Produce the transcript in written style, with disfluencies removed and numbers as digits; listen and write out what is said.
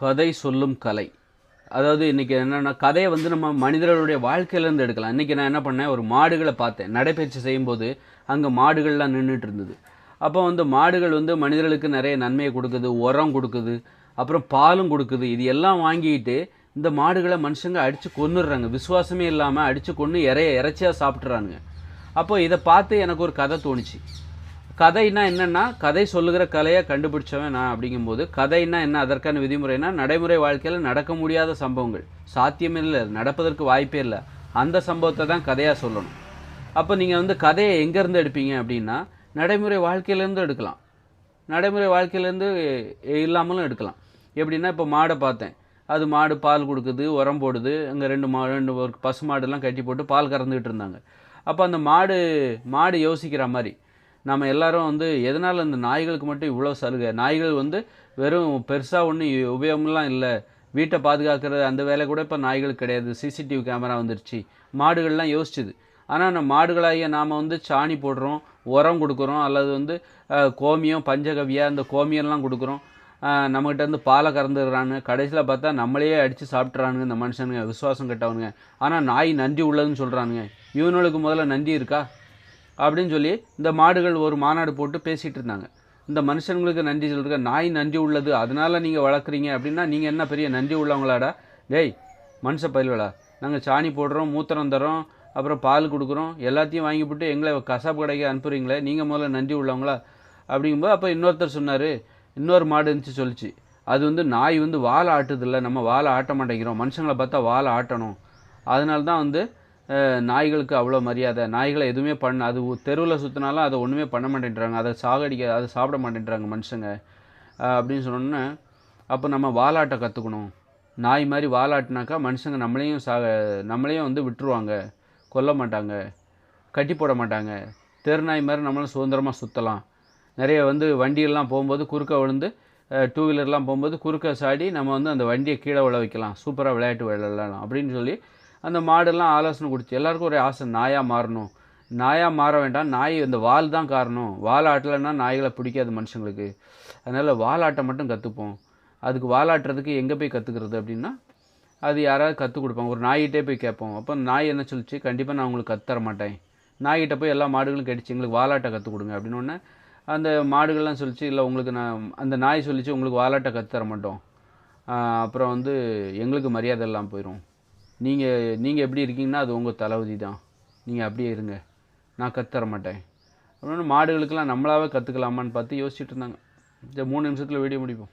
கதை சொல்லும் கலை. அதாவது இன்றைக்கி என்னென்னா, கதையை வந்து நம்ம மனிதர்களுடைய வாழ்க்கையிலேருந்து எடுக்கலாம். இன்றைக்கி நான் என்ன பண்ணேன், ஒரு மாடுகளை பார்த்தேன். நடைப்பயிற்சி செய்யும்போது அங்கே மாடுகள்லாம் நின்றுட்டு இருந்தது. அப்போ வந்து மாடுகள் வந்து மனிதர்களுக்கு நிறைய நன்மையை கொடுக்குது, உரம் கொடுக்குது, அப்புறம் பாலும் கொடுக்குது. இது எல்லாம் வாங்கிட்டு இந்த மாடுகளை மனுஷங்க அடித்து கொன்னுடுறாங்க. விசுவாசமே இல்லாமல் அடித்து கொன்று இறைச்சியாக சாப்பிட்றாங்க. அப்போ இதை பார்த்து எனக்கு ஒரு கதை தோணுச்சு. கதைன்னா என்னென்னா, கதை சொல்லுகிற கலையை கண்டுபிடிச்சவன் நான். அப்படிங்கும்போது கதைன்னா என்ன, அதற்கான விதிமுறைனா நடைமுறை வாழ்க்கையில் நடக்க முடியாத சம்பவங்கள், சாத்தியமே இல்லை, நடப்பதற்கு வாய்ப்பே இல்லை, அந்த சம்பவத்தை தான் கதையாக சொல்லணும். அப்போ நீங்கள் வந்து கதையை எங்கேருந்து எடுப்பீங்க அப்படின்னா, நடைமுறை வாழ்க்கையிலேருந்து எடுக்கலாம், நடைமுறை வாழ்க்கையிலேருந்து இல்லாமலும் எடுக்கலாம். எப்படின்னா, இப்போ மாடை பார்த்தேன், அது மாடு பால் கொடுக்குது, உரம் போடுது. அங்கே ரெண்டு ஒரு பசு மாடுலாம் கட்டி போட்டு பால் கறந்துக்கிட்டு இருந்தாங்க. அப்போ அந்த மாடு யோசிக்கிற மாதிரி, நம்ம எல்லாரும் வந்து எதனால் அந்த நாய்களுக்கு மட்டும் இவ்வளோ சலுகை? நாய்கள் வந்து வெறும் பெருசாக ஒன்றும் உபயோகம்லாம் இல்லை, வீட்டை பாதுகாக்கிறது அந்த வேலை கூட இப்போ நாய்களுக்கு கிடையாது, சிசிடிவி கேமரா வந்துருச்சு. மாடுகள்லாம் யோசிச்சுது. ஆனால் நம்ம மாடுகளாகிய நாம் வந்து சாணி போடுறோம், உரம் கொடுக்குறோம், அல்லது வந்து கோமியம், பஞ்சகவியா இந்த கோமியம்லாம் கொடுக்குறோம். நம்மகிட்ட வந்து பாலை கறந்துடுறானுங்க. கடைசியில் பார்த்தா நம்மளையே அடித்து சாப்பிட்றானுங்க இந்த மனுஷனுங்க, விசுவாசம் கட்டவனுங்க. ஆனால் நாய் நன்றி உள்ளதுன்னு சொல்கிறானுங்க. இவனுக்கு முதல்ல நன்றி இருக்கா அப்படின்னு சொல்லி இந்த மாடுகள் ஒரு மாநாடு போட்டு பேசிகிட்டு இருந்தாங்க. இந்த மனுஷங்களுக்கு நன்றி சொல்கிறீங்க, நாய் நன்றி உள்ளது, அதனால் நீங்கள் வளர்க்குறீங்க அப்படின்னா நீங்கள் என்ன பெரிய நன்றி உள்ளவங்களாடா? டேய் மனுஷ பயில்வலா, நாங்கள் சாணி போடுறோம், மூத்திரம் தரோம், அப்புறம் பால் கொடுக்குறோம், எல்லாத்தையும் வாங்கி போட்டு எங்களை கசாப்பு கடைக்கு அனுப்புகிறீங்களே, நீங்கள் முதல்ல நன்றி உள்ளவங்களா? அப்படிங்கும்போது அப்போ இன்னொருத்தர் சொன்னார், இன்னொரு மாடு இருந்துச்சு சொல்லிச்சு, அது வந்து நாய் வந்து வாழை ஆட்டுதில்லை, நம்ம வாழை ஆட்ட மாட்டேங்கிறோம், மனுஷங்களை பார்த்தா வாழை ஆட்டணும், அதனால தான் வந்து நாய்களுக்கு அவ்வளோ மரியாதை, நாய்களை எதுவுமே அது தெருவில் சுற்றினாலும் அதை ஒன்றுமே பண்ண மாட்டேன்றாங்க, அதை அதை சாப்பிட மாட்டேன்றாங்க மனுஷங்க அப்படின்னு சொன்னோன்னே, அப்போ நம்ம வாலாட்ட கற்றுக்கணும். நாய் மாதிரி வாலாட்டினாக்கா மனுஷங்க நம்மளையும் வந்து விட்டுருவாங்க, கொல்ல மாட்டாங்க, கட்டி போட மாட்டாங்க, தெருநாய் மாதிரி நம்மளும் சுதந்திரமாக சுற்றலாம். நிறைய வந்து வண்டியெல்லாம் போகும்போது குறுக்க விழுந்து, டூ வீலர்லாம் போகும்போது குறுக்க சாடி நம்ம வந்து அந்த வண்டியை கீழே விழ வைக்கலாம், சூப்பராக விளையாட்டு விளையாடலாம் அப்படின்னு சொல்லி அந்த மாடெல்லாம் ஆலோசனை கொடுத்து எல்லாருக்கும் ஒரே ஆசை, நாயாக மாறணும். நாயாக மாற வேண்டாம், நாய் இந்த வால் தான் காரணம், வால் ஆட்டலைன்னா நாய்களை பிடிக்காது மனுஷங்களுக்கு, அதனால் வாலாட்டை மட்டும் கற்றுப்போம். அதுக்கு வாலாட்டுறதுக்கு எங்கே போய் கற்றுக்கிறது அப்படின்னா, அது யாராவது கற்றுக் கொடுப்பாங்க, ஒரு நாய்கிட்டே போய் கேட்போம். அப்போ நாய் என்ன சொல்லிச்சு, கண்டிப்பாக நான் உங்களுக்கு கற்றுத்தர மாட்டேன், நாய்கிட்ட போய் எல்லா மாடுகளும் கடிச்சு எங்களுக்கு வாலாட்டை கற்றுக் கொடுங்க அப்படின்னோடனே அந்த மாடுகள்லாம் சொல்லிச்சு, இல்லை உங்களுக்கு அந்த நாய் சொல்லிச்சு, உங்களுக்கு வாலாட்டை கற்றுத்தர மாட்டோம், அப்புறம் வந்து எங்களுக்கு மரியாதை எல்லாம் போயிடும், நீங்கள் எப்படி இருக்கீங்கன்னா அது உங்கள் தளபதி தான், நீங்கள் அப்படியே இருங்க, நான் கற்றுத்தர மாட்டேன் அப்படின்னு மாடுகளுக்கெல்லாம் நம்மளாவே கற்றுக்கலாமான்னு பார்த்து யோசிச்சுட்டு இருந்தாங்க. இந்த 3 நிமிஷத்தில் வீடியோ முடிப்போம்.